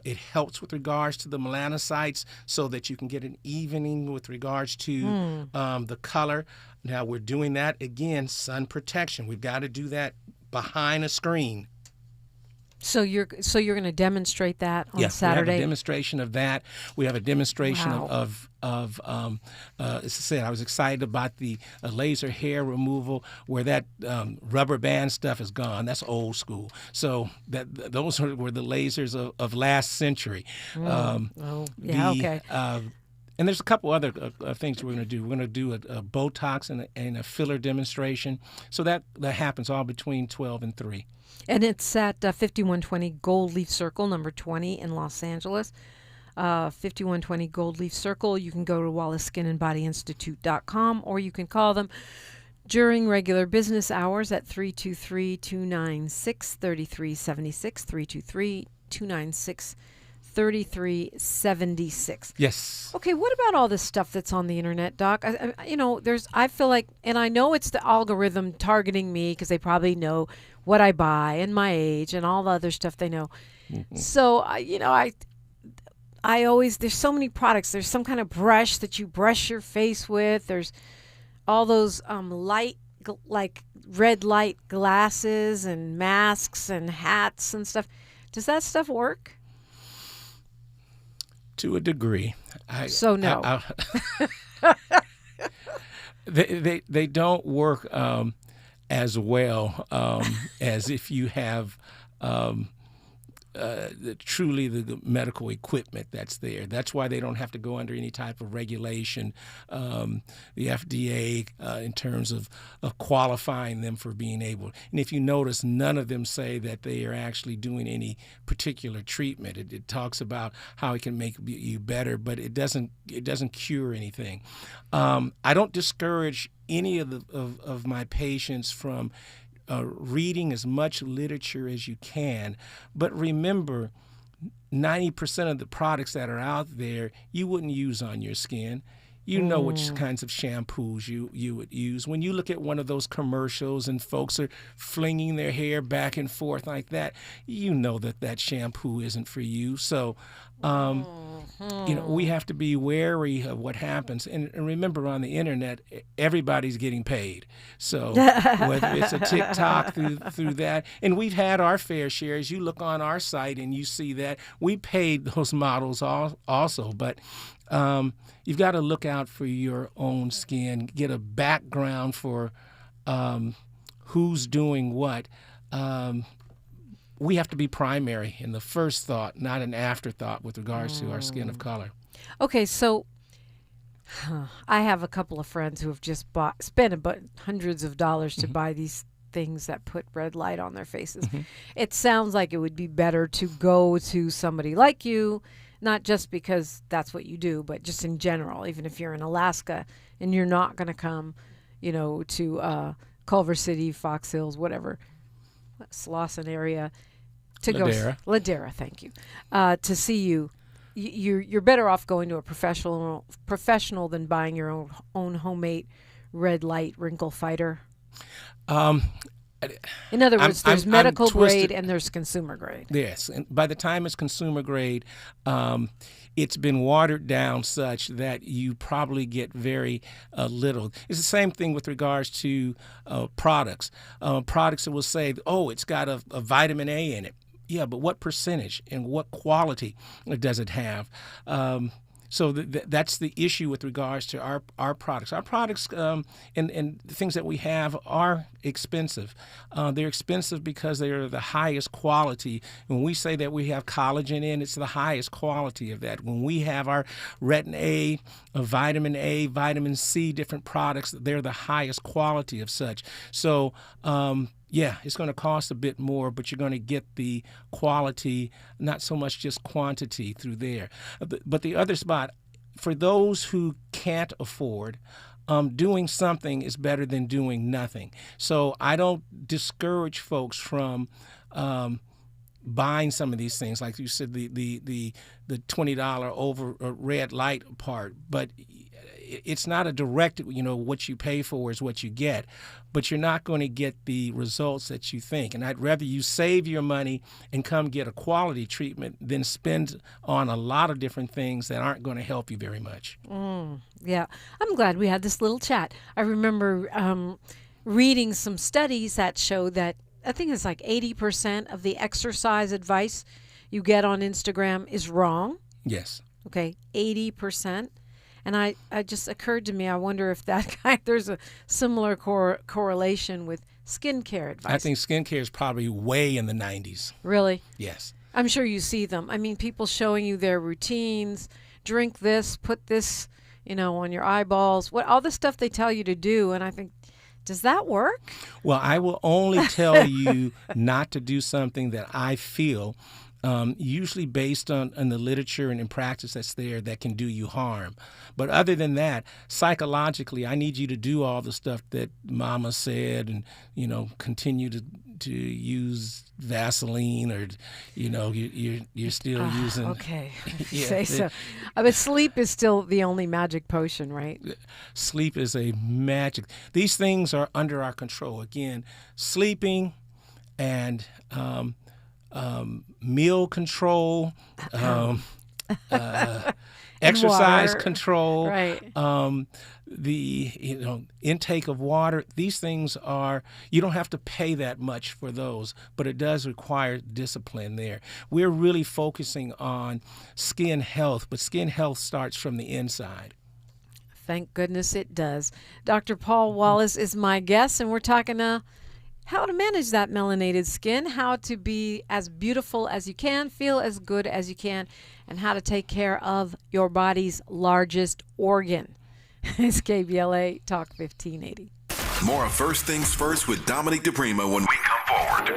it helps with regards to the melanocytes so that you can get an evening with regards to the color. Now we're doing that, again, sun protection. We've got to do that behind a screen. So you're going to demonstrate that on Saturday? We have a demonstration of that. We have a demonstration of as I said, I was excited about the laser hair removal, where that rubber band stuff is gone. That's old school. So those were the lasers of last century. Okay. And there's a couple other things we're going to do. We're going to do a Botox and a filler demonstration. So that happens all between 12 and 3. And it's at 5120 Gold Leaf Circle, number 20 in Los Angeles. 5120 Gold Leaf Circle. You can go to WallaceSkin or you can call them during regular business hours at 323-296-3376, 323-296-3376. Yes. Okay, what about all this stuff that's on the internet, Doc? I feel like, and I know it's the algorithm targeting me because they probably know what I buy and my age and all the other stuff they know. Mm-hmm. So, I always, there's so many products. There's some kind of brush that you brush your face with. There's all those light like red light glasses and masks and hats and stuff. Does that stuff work? To a degree. No. They don't work as well as if you have truly the medical equipment that's there. That's why they don't have to go under any type of regulation, the FDA, in terms of qualifying them for being able. And if you notice, none of them say that they are actually doing any particular treatment. It talks about how it can make you better, but it doesn't cure anything. I don't discourage any of my patients from reading as much literature as you can, but remember, 90% of the products that are out there you wouldn't use on your skin. You know which kinds of shampoos you would use. When you look at one of those commercials and folks are flinging their hair back and forth like that, you know that shampoo isn't for you. So, we have to be wary of what happens. And remember, on the internet, everybody's getting paid. So whether it's a TikTok through that, and we've had our fair share. As you look on our site and you see that, we paid those models also. But you've got to look out for your own skin, get a background for who's doing what. We have to be primary in the first thought, not an afterthought with regards to our skin of color. Okay, so I have a couple of friends who have just spent hundreds of dollars to buy these things that put red light on their faces. It sounds like it would be better to go to somebody like you, not just because that's what you do, but just in general. Even if you're in Alaska and you're not going to come, to Culver City, Fox Hills, whatever, Slauson area, to Ladera, thank you, to see you. You're better off going to a professional than buying your own homemade red light wrinkle fighter. In other words, there's medical grade and there's consumer grade. Yes, and by the time it's consumer grade, it's been watered down such that you probably get very little. It's the same thing with regards to products. Products that will say, oh, it's got a vitamin A in it. Yeah, but what percentage and what quality does it have? So that's the issue with regards to our products. Our products and the things that we have are expensive. They're expensive because they are the highest quality. When we say that we have collagen in, it's the highest quality of that. When we have our retin A, vitamin C, different products, they're the highest quality of such. So, yeah, it's going to cost a bit more, but you're going to get the quality, not so much just quantity through there. But the other spot, for those who can't afford, doing something is better than doing nothing. So I don't discourage folks from buying some of these things, like you said, the $20 over red light part, but it's not a direct, what you pay for is what you get, but you're not going to get the results that you think. And I'd rather you save your money and come get a quality treatment than spend on a lot of different things that aren't going to help you very much. Yeah, I'm glad we had this little chat. I remember reading some studies that show that I think it's like 80% of the exercise advice you get on Instagram is wrong. Yes. Okay, 80%. And I just occurred to me, I wonder if there's a similar correlation with skincare advice. I think skincare is probably way in the 90s. Really? Yes. I'm sure you see them. I mean, people showing you their routines, drink this, put this, on your eyeballs, all the stuff they tell you to do. And I think, does that work? Well, I will only tell you not to do something that I feel usually based on the literature and in practice that's there that can do you harm. But other than that, psychologically, I need you to do all the stuff that Mama said and, continue to use Vaseline or, you're still using. Okay, say so. But sleep is still the only magic potion, right? Sleep is a magic. These things are under our control. Again, sleeping and meal control, exercise water. control, Right. The intake of water. These things are, you don't have to pay that much for those, but it does require discipline there. We're really focusing on skin health, but skin health starts from the inside. Thank goodness it does. Dr. Paul Wallace is my guest, and we're talking how to manage that melanated skin, how to be as beautiful as you can, feel as good as you can, and how to take care of your body's largest organ. It's KBLA Talk 1580. More of First Things First with Dominique DePrima when we come forward.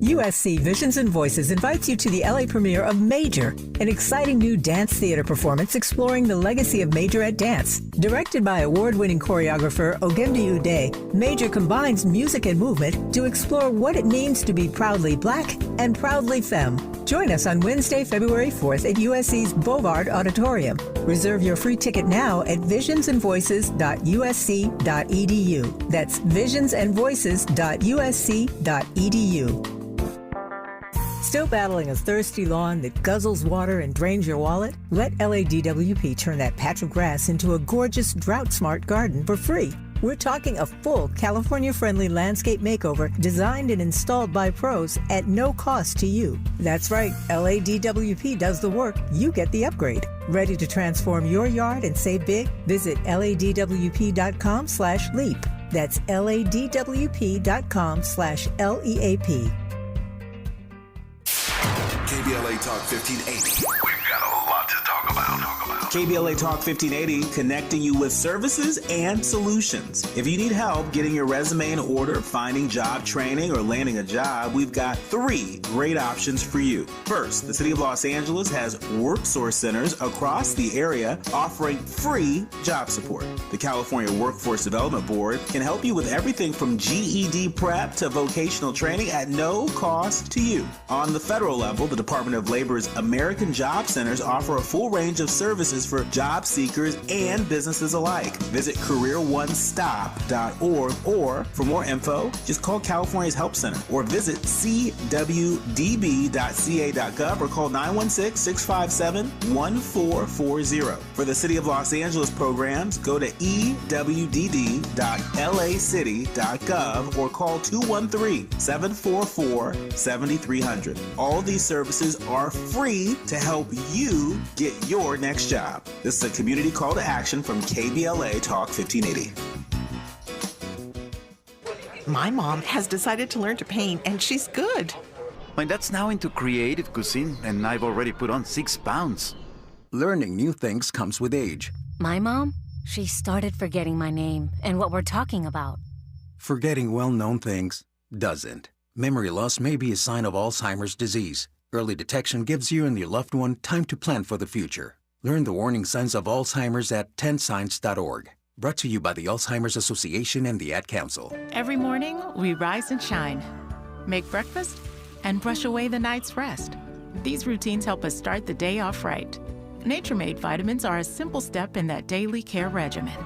USC Visions and Voices invites you to the LA premiere of Major, an exciting new dance theater performance exploring the legacy of Majorette dance. Directed by award-winning choreographer Ogemdi Ude, Major combines music and movement to explore what it means to be proudly Black and proudly femme. Join us on Wednesday, February 4th at USC's Bovard Auditorium. Reserve your free ticket now at visionsandvoices.usc.edu. That's visionsandvoices.usc.edu. Still battling a thirsty lawn that guzzles water and drains your wallet? Let LADWP turn that patch of grass into a gorgeous, drought-smart garden for free. We're talking a full California-friendly landscape makeover designed and installed by pros at no cost to you. That's right, LADWP does the work, you get the upgrade. Ready to transform your yard and save big? Visit ladwp.com/leap. That's ladwp.com/LEAP. KBLA Talk 1580. We've got a lot to talk about. KBLA Talk 1580, connecting you with services and solutions. If you need help getting your resume in order, finding job training, or landing a job, we've got 3 great options for you. First, the City of Los Angeles has WorkSource centers across the area offering free job support. The California Workforce Development Board can help you with everything from GED prep to vocational training at no cost to you. On the federal level, the Department of Labor's American Job Centers offer a full range of services for job seekers and businesses alike. Visit careeronestop.org, or for more info, just call California's Help Center or visit cwdb.ca.gov or call 916-657-1440. For the City of Los Angeles programs, go to ewdd.lacity.gov or call 213-744-7300. All these services are free to help you get your next job. This is a community call to action from KBLA Talk 1580. My mom has decided to learn to paint, and she's good. My dad's now into creative cuisine, and I've already put on 6 pounds. Learning new things comes with age. My mom, she started forgetting my name and what we're talking about. Forgetting well-known things doesn't. Memory loss may be a sign of Alzheimer's disease. Early detection gives you and your loved one time to plan for the future. Learn the warning signs of Alzheimer's at 10signs.org. Brought to you by the Alzheimer's Association and the Ad Council. Every morning, we rise and shine, make breakfast, and brush away the night's rest. These routines help us start the day off right. Nature-Made vitamins are a simple step in that daily care regimen.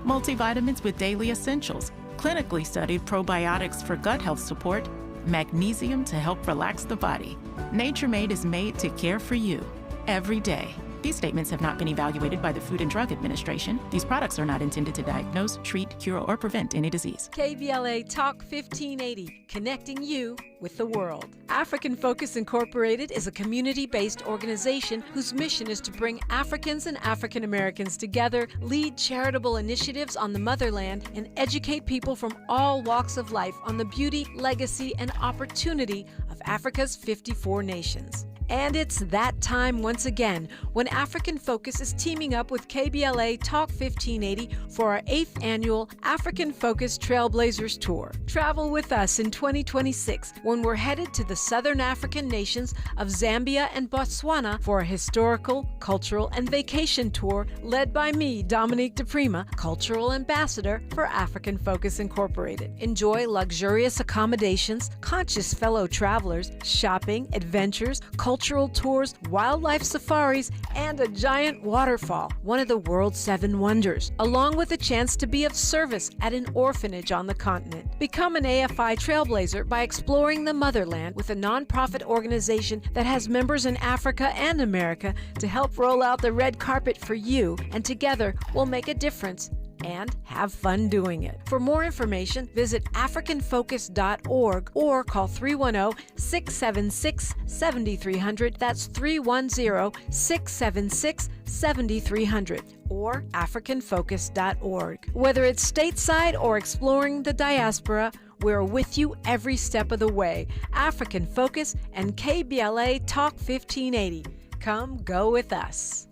Multivitamins with daily essentials, clinically studied probiotics for gut health support, magnesium to help relax the body. Nature-Made is made to care for you every day. These statements have not been evaluated by the Food and Drug Administration. These products are not intended to diagnose, treat, cure, or prevent any disease. KBLA Talk 1580, connecting you with the world. African Focus Incorporated is a community-based organization whose mission is to bring Africans and African Americans together, lead charitable initiatives on the motherland, and educate people from all walks of life on the beauty, legacy, and opportunity of Africa's 54 nations. And it's that time once again when African Focus is teaming up with KBLA Talk 1580 for our 8th annual African Focus Trailblazers Tour. Travel with us in 2026 when we're headed to the southern African nations of Zambia and Botswana for a historical, cultural, and vacation tour led by me, Dominique DePrima, Cultural Ambassador for African Focus Incorporated. Enjoy luxurious accommodations, conscious fellow travelers, shopping, adventures, cultural cultural tours, wildlife safaris, and a giant waterfall, one of the world's 7 wonders, along with a chance to be of service at an orphanage on the continent. Become an AFI trailblazer by exploring the motherland with a nonprofit organization that has members in Africa and America to help roll out the red carpet for you, and together we'll make a difference and have fun doing it. For more information, visit africanfocus.org or call 310-676-7300. That's 310-676-7300 or africanfocus.org. Whether it's stateside or exploring the diaspora, we're with you every step of the way. African Focus and KBLA Talk 1580. Come go with us.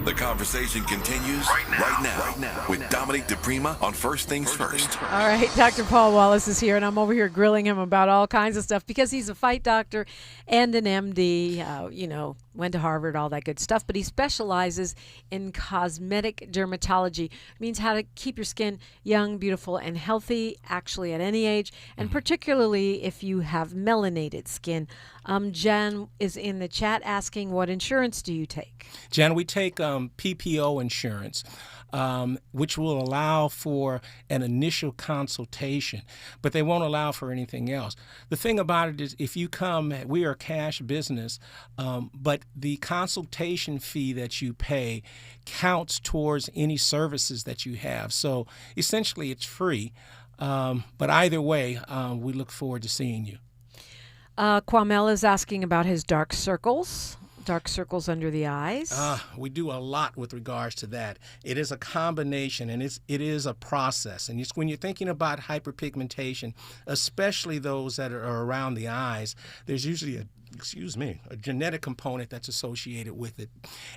The conversation continues right now with Dominique DePrima on First Things First. All right, Dr. Paul Wallace is here, and I'm over here grilling him about all kinds of stuff because he's a fight doctor and an MD, went to Harvard, all that good stuff, but he specializes in cosmetic dermatology. It means how to keep your skin young, beautiful, and healthy, actually at any age, and particularly if you have melanated skin. Jen is in the chat asking, what insurance do you take? Jen, we take PPO insurance, which will allow for an initial consultation, but they won't allow for anything else. The thing about it is if you come, we are a cash business, but the consultation fee that you pay counts towards any services that you have. So essentially it's free, but either way, we look forward to seeing you. Kwamel is asking about his dark circles under the eyes. We do a lot with regards to that. It is a combination, and it is a process. And when you're thinking about hyperpigmentation, especially those that are around the eyes, there's usually a genetic component that's associated with it.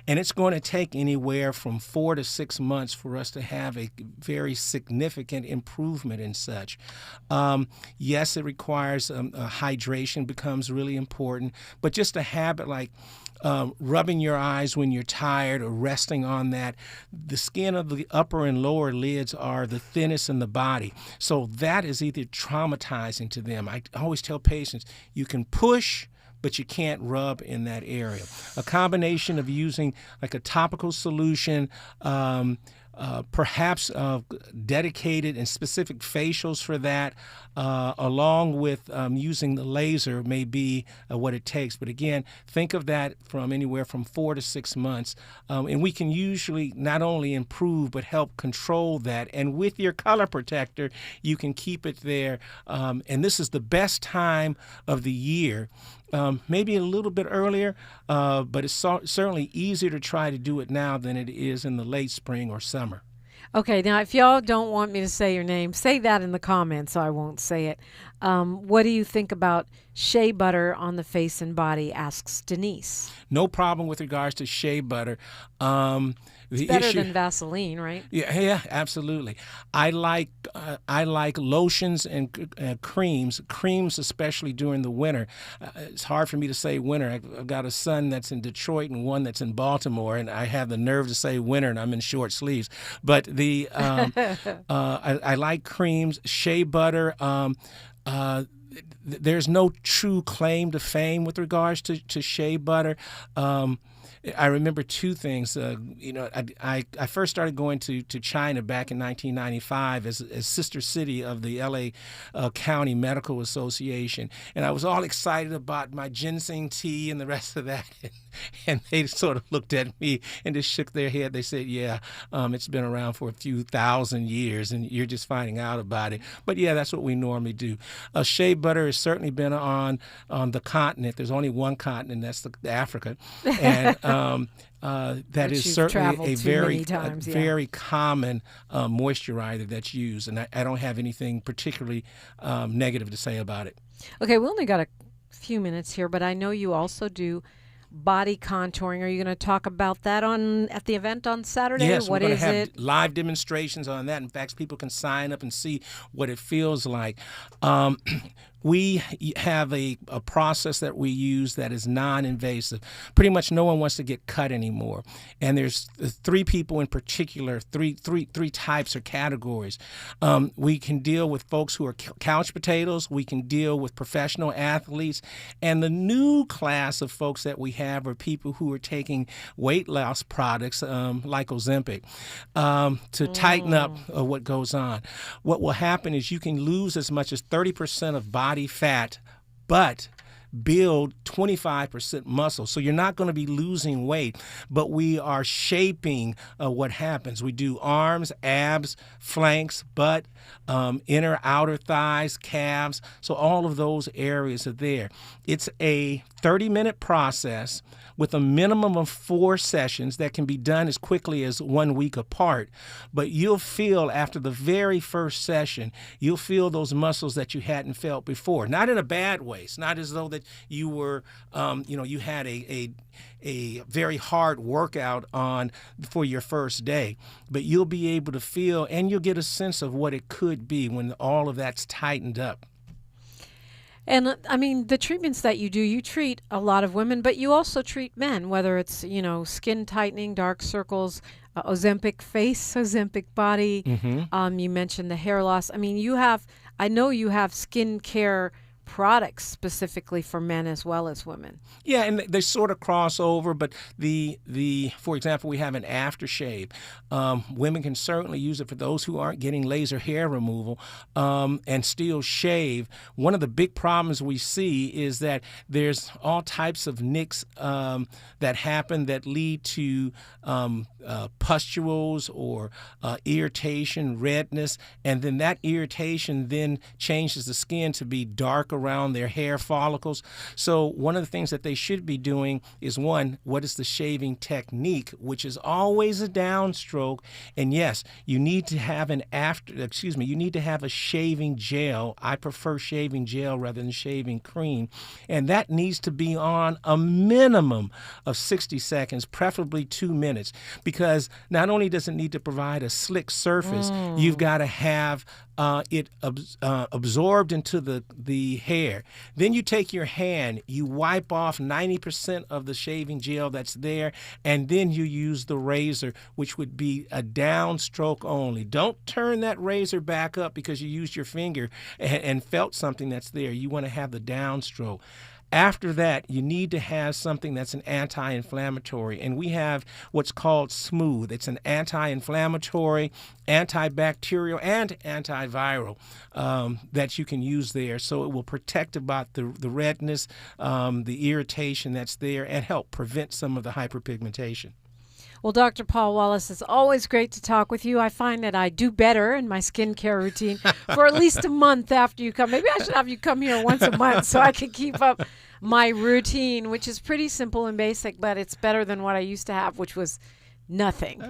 And it's going to take anywhere from 4 to 6 months for us to have a very significant improvement in such. Yes, it requires hydration becomes really important, but just a habit like rubbing your eyes when you're tired or resting on that. The skin of the upper and lower lids are the thinnest in the body. So that is either traumatizing to them. I always tell patients, you can push, but you can't rub in that area. A combination of using like a topical solution, perhaps dedicated and specific facials for that, along with using the laser may be what it takes. But again, think of that from anywhere from 4 to 6 months. And we can usually not only improve, but help control that. And with your color protector, you can keep it there. And this is the best time of the year. Maybe a little bit earlier, but it's certainly easier to try to do it now than it is in the late spring or summer. Okay, now if y'all don't want me to say your name, say that in the comments so I won't say it. What do you think about shea butter on the face and body, asks Denise. No problem with regards to shea butter. It's better than Vaseline, right? Yeah, absolutely. I like lotions and creams especially during the winter. It's hard for me to say winter. I've got a son that's in Detroit and one that's in Baltimore, and I have the nerve to say winter, and I'm in short sleeves. But I like creams, shea butter. There's no true claim to fame with regards to shea butter. I remember two things. I first started going to China back in 1995 as sister city of the LA County Medical Association, and I was all excited about my ginseng tea and the rest of that. And they sort of looked at me and just shook their head. They said, "Yeah, it's been around for a few thousand years, and you're just finding out about it." But yeah, that's what we normally do. Shea butter has certainly been on the continent. There's only one continent, that's Africa, and that is certainly a very common moisturizer that's used, and I don't have anything particularly negative to say about it. Okay, we only got a few minutes here, but I know you also do body contouring. Are you going to talk about that at the event on Saturday? Yes, what we're going is to have it? live demonstrations on that. In fact, people can sign up and see what it feels like. We have a process that we use that is non-invasive. Pretty much no one wants to get cut anymore. And there's three people in particular, three types or categories. We can deal with folks who are couch potatoes. We can deal with professional athletes. And the new class of folks that we have are people who are taking weight loss products like Ozempic to tighten up what goes on. What will happen is you can lose as much as 30% of body fat, but build 25% muscle. So you're not going to be losing weight, but we are shaping what happens. We do arms, abs, flanks, butt, inner, outer thighs, calves. So all of those areas are there. It's a 30-minute process with a minimum of 4 sessions that can be done as quickly as 1 week apart. But you'll feel after the very first session, you'll feel those muscles that you hadn't felt before. Not in a bad way. It's not as though that you were, you had a very hard workout on for your first day. But you'll be able to feel, and you'll get a sense of what it could be when all of that's tightened up. And I mean, the treatments that you do, you treat a lot of women, but you also treat men, whether it's, skin tightening, dark circles, Ozempic face, Ozempic body. Mm-hmm. You mentioned the hair loss. I mean, I know you have skin care products specifically for men as well as women. Yeah, and they sort of cross over, but for example, we have an aftershave. Women can certainly use it for those who aren't getting laser hair removal and still shave. One of the big problems we see is that there's all types of nicks that happen that lead to pustules or irritation, redness, and then that irritation then changes the skin to be dark around their hair follicles. So one of the things that they should be doing is, one, what is the shaving technique, which is always a downstroke. And yes, you need to have you need to have a shaving gel. I prefer shaving gel rather than shaving cream. And that needs to be on a minimum of 60 seconds, preferably 2 minutes, because not only does it need to provide a slick surface, you've got to have it absorbed into the hair. Then you take your hand, you wipe off 90% of the shaving gel that's there, and then you use the razor, which would be a downstroke only. Don't turn that razor back up because you used your finger and felt something that's there. You want to have the downstroke. After that, you need to have something that's an anti-inflammatory, and we have what's called Smooth. It's an anti-inflammatory, antibacterial, and antiviral that you can use there. So it will protect about the redness, the irritation that's there, and help prevent some of the hyperpigmentation. Well, Dr. Paul Wallace, it's always great to talk with you. I find that I do better in my skincare routine for at least a month after you come. Maybe I should have you come here once a month so I can keep up my routine, which is pretty simple and basic, but it's better than what I used to have, which was nothing,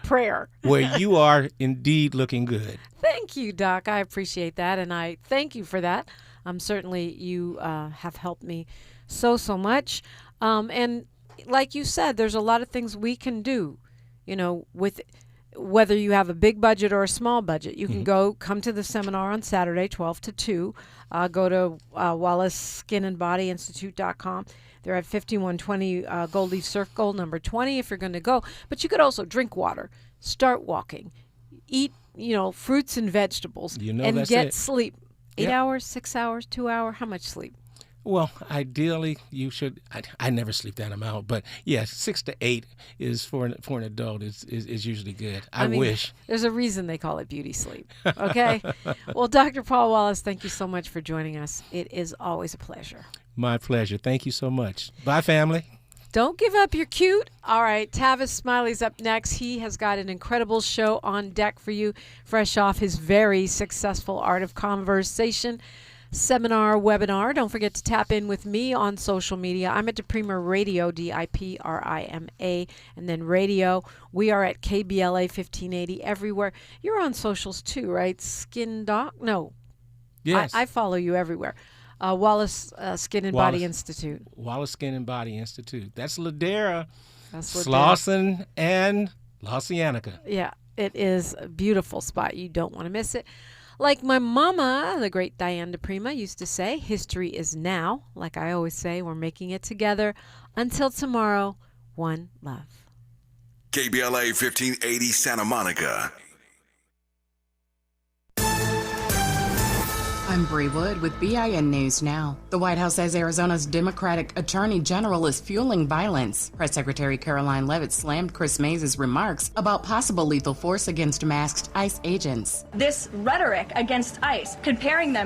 prayer. Well, you are indeed looking good. Thank you, Doc. I appreciate that, and I thank you for that. Certainly you have helped me so much. And like you said, there's a lot of things we can do, with whether you have a big budget or a small budget. You can come to the seminar on Saturday, 12 to 2. Go to WallaceSkinandBodyInstitute.com. They're at 5120 Goldie Circle, number 20 if you're going to go. But you could also drink water, start walking, eat, fruits and vegetables, and get sleep. 8 hours, 6 hours, 2 hours? How much sleep? Well, ideally, you should. I never sleep that amount, but yeah, 6 to 8 is for an adult is usually good. I wish. There's a reason they call it beauty sleep. Okay. Well, Dr. Paul Wallace, thank you so much for joining us. It is always a pleasure. My pleasure. Thank you so much. Bye, family. Don't give up. You're cute. All right. Tavis Smiley's up next. He has got an incredible show on deck for you, fresh off his very successful Art of Conversation seminar webinar. Don't forget to tap in with me on social media. I'm at Deprima Radio, DIPRIMA, and then radio. We are at KBLA 1580 everywhere. You're on socials too, right? Skin Doc? No. Yes. I follow you everywhere. Wallace Skin and Body Institute. Wallace Skin and Body Institute. That's Ladera, That's Slauson, and La Cienega. Yeah, it is a beautiful spot. You don't want to miss it. Like my mama, the great Diane DePrima, used to say, history is now. Like I always say, we're making it together. Until tomorrow, one love. KBLA 1580 Santa Monica. I'm Bree Wood with BIN News Now. The White House says Arizona's Democratic Attorney General is fueling violence. Press Secretary Caroline Leavitt slammed Chris Mays' remarks about possible lethal force against masked ICE agents. This rhetoric against ICE, comparing them